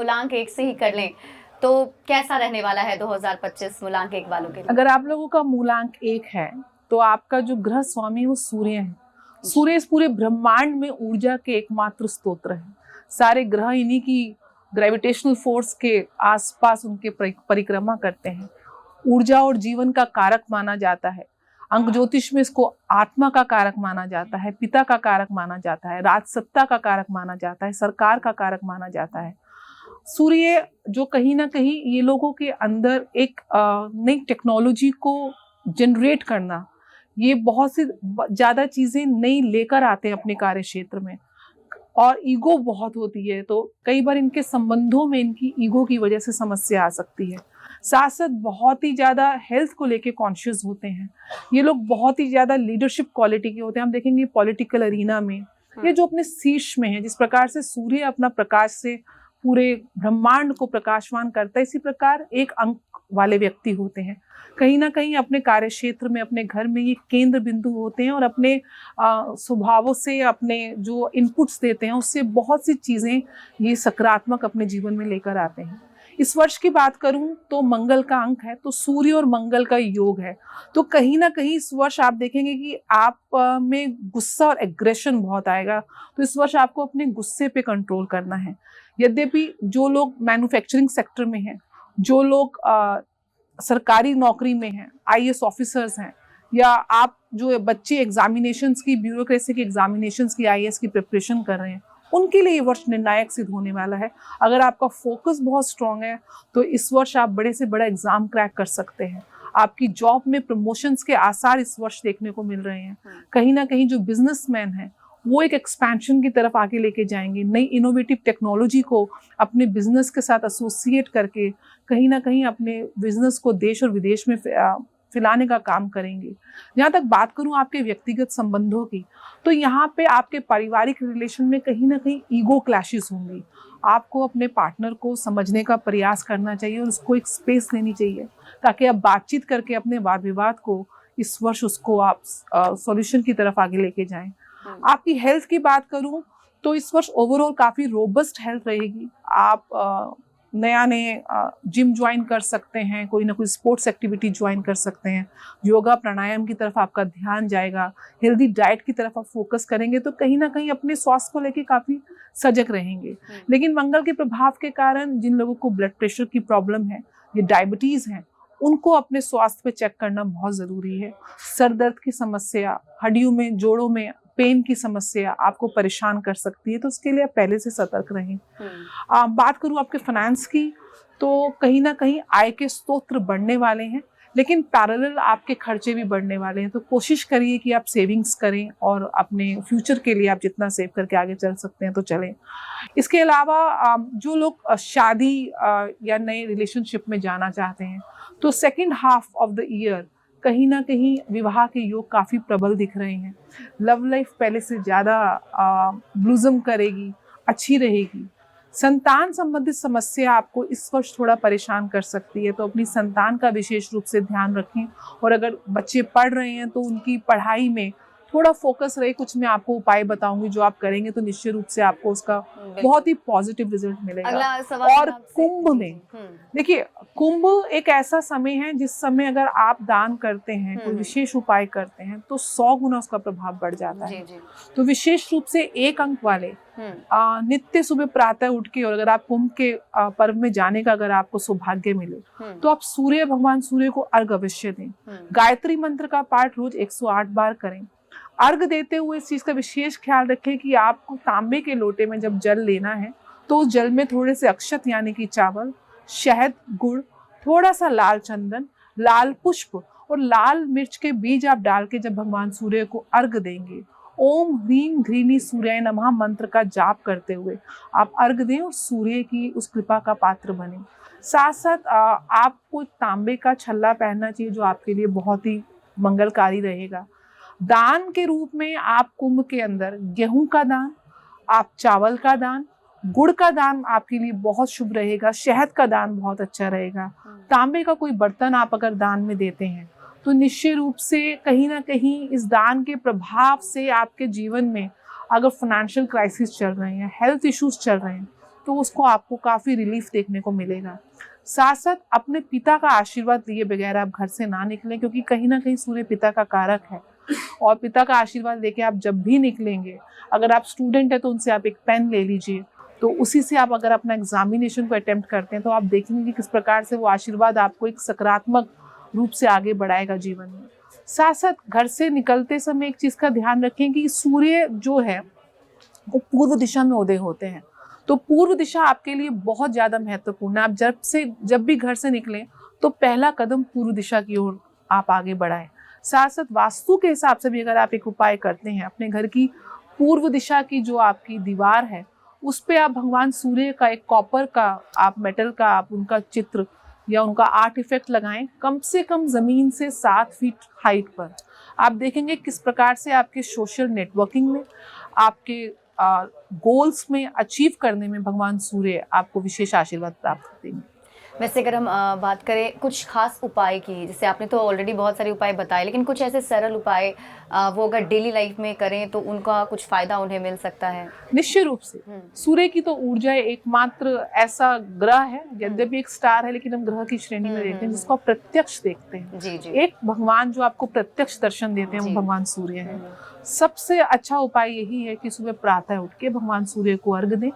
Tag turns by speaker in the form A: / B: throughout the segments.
A: मूलांक 1 से ही कर लें तो कैसा रहने वाला है 2025 मूलांक 1 वालों के लिए?
B: अगर आप लोगों का मूलांक 1 है तो आपका जो ग्रह स्वामी है वो सूर्य है। सूर्य इस पूरे ब्रह्मांड में ऊर्जा के एकमात्र स्तोत्र है। सारे ग्रह इन्हीं की ग्रेविटेशनल फोर्स के आसपास उनके परिक्रमा करते हैं। ऊर्जा और जीवन का कारक माना जाता है। अंक ज्योतिष में इसको आत्मा का कारक माना जाता है, पिता का कारक माना जाता है, राजसत्ता का कारक माना जाता है, सरकार का कारक माना जाता है। सूर्य जो कहीं ना कहीं ये लोगों के अंदर एक नई टेक्नोलॉजी को जनरेट करना, ये बहुत सी ज़्यादा चीज़ें नई लेकर आते हैं अपने कार्य क्षेत्र में, और ईगो बहुत होती है तो कई बार इनके संबंधों में इनकी ईगो की वजह से समस्या आ सकती है। साथ साथ बहुत ही ज़्यादा हेल्थ को लेके कॉन्शियस होते हैं ये लोग, बहुत ही ज़्यादा लीडरशिप क्वालिटी के होते हैं। हम देखेंगे पॉलिटिकल अरीना में ये जो अपने शीर्ष में है, जिस प्रकार से सूर्य अपना प्रकाश से पूरे ब्रह्मांड को प्रकाशवान करता है, इसी प्रकार एक अंक वाले व्यक्ति होते हैं। कहीं ना कहीं अपने कार्य क्षेत्र में, अपने घर में ये केंद्र बिंदु होते हैं और अपने स्वभावों से, अपने जो इनपुट्स देते हैं उससे बहुत सी चीज़ें ये सकारात्मक अपने जीवन में लेकर आते हैं। इस वर्ष की बात करूं तो मंगल का अंक है, तो सूर्य और मंगल का योग है, तो कहीं ना कहीं इस वर्ष आप देखेंगे कि आप में गुस्सा और एग्रेशन बहुत आएगा। तो इस वर्ष आपको अपने गुस्से पे कंट्रोल करना है। यद्यपि जो लोग मैन्युफैक्चरिंग सेक्टर में हैं, जो लोग सरकारी नौकरी में हैं, आईएएस ऑफिसर्स हैं, या आप जो बच्चे एग्जामिनेशंस की, ब्यूरोक्रेसी की एग्जामिनेशंस की, आईएएस की प्रिपरेशन कर रहे हैं, उनके लिए ये वर्ष निर्णायक सिद्ध होने वाला है। अगर आपका फोकस बहुत स्ट्रांग है तो इस वर्ष आप बड़े से बड़ा एग्जाम क्रैक कर सकते हैं। आपकी जॉब में प्रमोशंस के आसार इस वर्ष देखने को मिल रहे हैं। कहीं ना कहीं जो बिजनेसमैन हैं वो एक एक्सपेंशन की तरफ आगे लेके जाएंगे। नई इनोवेटिव टेक्नोलॉजी को अपने बिजनेस के साथ एसोसिएट करके कहीं ना कहीं अपने बिजनेस को देश और विदेश में फैलाने का काम करेंगे। जहाँ तक बात करूँ आपके व्यक्तिगत संबंधों की, तो यहाँ पे आपके पारिवारिक रिलेशन में कहीं ना कहीं ईगो क्लैशेस होंगी। आपको अपने पार्टनर को समझने का प्रयास करना चाहिए और उसको एक स्पेस देनी चाहिए ताकि आप बातचीत करके अपने वाद विवाद को इस वर्ष उसको आप सॉल्यूशन की तरफ आगे लेके जाएं। आपकी हेल्थ की बात करूं तो इस वर्ष ओवरऑल काफ़ी रोबस्ट हेल्थ रहेगी। आप नए जिम ज्वाइन कर सकते हैं, कोई ना कोई स्पोर्ट्स एक्टिविटी ज्वाइन कर सकते हैं, योगा प्राणायाम की तरफ आपका ध्यान जाएगा, हेल्दी डाइट की तरफ आप फोकस करेंगे तो कहीं ना कहीं अपने स्वास्थ्य को लेके काफ़ी सजग रहेंगे। लेकिन मंगल के प्रभाव के कारण जिन लोगों को ब्लड प्रेशर की प्रॉब्लम है, ये डायबिटीज़ है, उनको अपने स्वास्थ्य पे चेक करना बहुत ज़रूरी है। सर दर्द की समस्या, हड्डियों में, जोड़ों में पेन की समस्या आपको परेशान कर सकती है, तो उसके लिए आप पहले से सतर्क रहें। बात करूँ आपके फाइनेंस की, तो कहीं ना कहीं आय के स्रोत बढ़ने वाले हैं, लेकिन पैरेलल आपके खर्चे भी बढ़ने वाले हैं। तो कोशिश करिए कि आप सेविंग्स करें और अपने फ्यूचर के लिए आप जितना सेव करके आगे चल सकते हैं तो चलें। इसके अलावा जो लोग शादी या नए रिलेशनशिप में जाना चाहते हैं तो second half of the year कहीं ना कहीं विवाह के योग काफ़ी प्रबल दिख रहे हैं। लव लाइफ पहले से ज़्यादा ब्लूजम करेगी, अच्छी रहेगी। संतान संबंधित समस्या आपको इस वर्ष थोड़ा परेशान कर सकती है, तो अपनी संतान का विशेष रूप से ध्यान रखें। और अगर बच्चे पढ़ रहे हैं तो उनकी पढ़ाई में थोड़ा फोकस रहे। कुछ मैं आपको उपाय बताऊंगी जो आप करेंगे तो निश्चित रूप से आपको उसका बहुत ही पॉजिटिव रिजल्ट मिलेगा। और कुंभ में देखिए, कुंभ एक ऐसा समय है जिस समय अगर आप दान करते हैं, कोई विशेष उपाय करते हैं तो 100 गुना उसका प्रभाव बढ़ जाता है। तो विशेष रूप से 1 अंक वाले नित्य सुबह प्रातः उठ के, और अगर आप कुंभ के पर्व में जाने का अगर आपको सौभाग्य मिले तो आप सूर्य भगवान सूर्य को अर्घ अवश्य दें। गायत्री मंत्र का पाठ रोज 108 बार करें। अर्घ देते हुए इस चीज का विशेष ख्याल रखें कि आपको तांबे के लोटे में जब जल लेना है तो उस जल में थोड़े से अक्षत यानी कि चावल, शहद, गुड़, थोड़ा सा लाल चंदन, लाल पुष्प और लाल मिर्च के बीज आप डाल के जब भगवान सूर्य को अर्घ देंगे, ओम ह्रीं घृणी सूर्याय नमः मंत्र का जाप करते हुए आप अर्घ दें और सूर्य की उस कृपा का पात्र बने। साथ साथ आपको तांबे का छल्ला पहनना चाहिए जो आपके लिए बहुत ही मंगलकारी रहेगा। दान के रूप में आप कुंभ के अंदर गेहूं का दान, आप चावल का दान, गुड़ का दान आपके लिए बहुत शुभ रहेगा। शहद का दान बहुत अच्छा रहेगा। तांबे का कोई बर्तन आप अगर दान में देते हैं तो निश्चित रूप से कहीं ना कहीं इस दान के प्रभाव से आपके जीवन में अगर फाइनेंशियल क्राइसिस चल रहे हैं, हेल्थ इश्यूज चल रहे हैं, तो उसको आपको काफी रिलीफ देखने को मिलेगा। साथ साथ अपने पिता का आशीर्वाद लिए बगैर आप घर से ना निकलें, क्योंकि कहीं ना कहीं सूर्य पिता का कारक है, और पिता का आशीर्वाद लेके आप जब भी निकलेंगे, अगर आप स्टूडेंट है तो उनसे आप एक पेन ले लीजिए, तो उसी से आप अगर अपना एग्जामिनेशन को अटेम्प्ट करते हैं तो आप देखेंगे कि किस प्रकार से वो आशीर्वाद आपको एक सकारात्मक रूप से आगे बढ़ाएगा जीवन में। साथ साथ घर से निकलते समय एक चीज का ध्यान रखें कि सूर्य जो है वो पूर्व दिशा में उदय होते हैं, तो पूर्व दिशा आपके लिए बहुत ज्यादा महत्वपूर्ण है। आप जब भी घर से निकलें तो पहला कदम पूर्व दिशा की ओर आप आगे बढ़ाएं। साथ साथ वास्तु के हिसाब से भी अगर आप एक उपाय करते हैं, अपने घर की पूर्व दिशा की जो आपकी दीवार है उस पे आप भगवान सूर्य का एक कॉपर का आप मेटल का आप उनका चित्र या उनका आर्ट इफेक्ट लगाएं, कम से कम जमीन से 7 फीट हाइट पर। आप देखेंगे किस प्रकार से आपके सोशल नेटवर्किंग में, आपके गोल्स में अचीव करने में भगवान सूर्य आपको विशेष आशीर्वाद प्राप्त देंगे।
A: वैसे अगर हम बात करें कुछ खास उपाय की, जैसे आपने तो ऑलरेडी बहुत सारे उपाय बताए, लेकिन कुछ ऐसे सरल उपाय वो अगर डेली लाइफ में करें तो उनका कुछ फायदा उन्हें मिल सकता है?
B: निश्चित रूप से सूर्य की तो ऊर्जा एकमात्र ऐसा ग्रह है, यद्यपि एक स्टार है लेकिन हम ग्रह की श्रेणी में देखते हैं जिसको आप प्रत्यक्ष देखते हैं।
A: जी जी।
B: एक भगवान जो आपको प्रत्यक्ष दर्शन देते हैं वो भगवान सूर्य है। सबसे अच्छा उपाय यही है कि सुबह प्रातः उठ के भगवान सूर्य को अर्घ दें,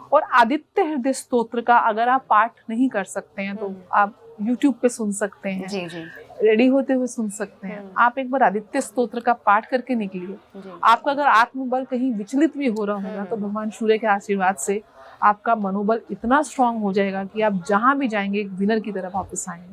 B: और आदित्य हृदय स्तोत्र का अगर आप पाठ नहीं कर सकते हैं तो आप YouTube पे सुन सकते हैं,
A: जी जी,
B: रेडी होते हुए सुन सकते हैं। आप एक बार आदित्य स्तोत्र का पाठ करके निकलिए। आपका अगर आत्मबल कहीं विचलित भी हो रहा होगा तो भगवान सूर्य के आशीर्वाद से आपका मनोबल इतना स्ट्रांग हो जाएगा कि आप जहां भी जाएंगे एक विनर की तरह वापस आएंगे।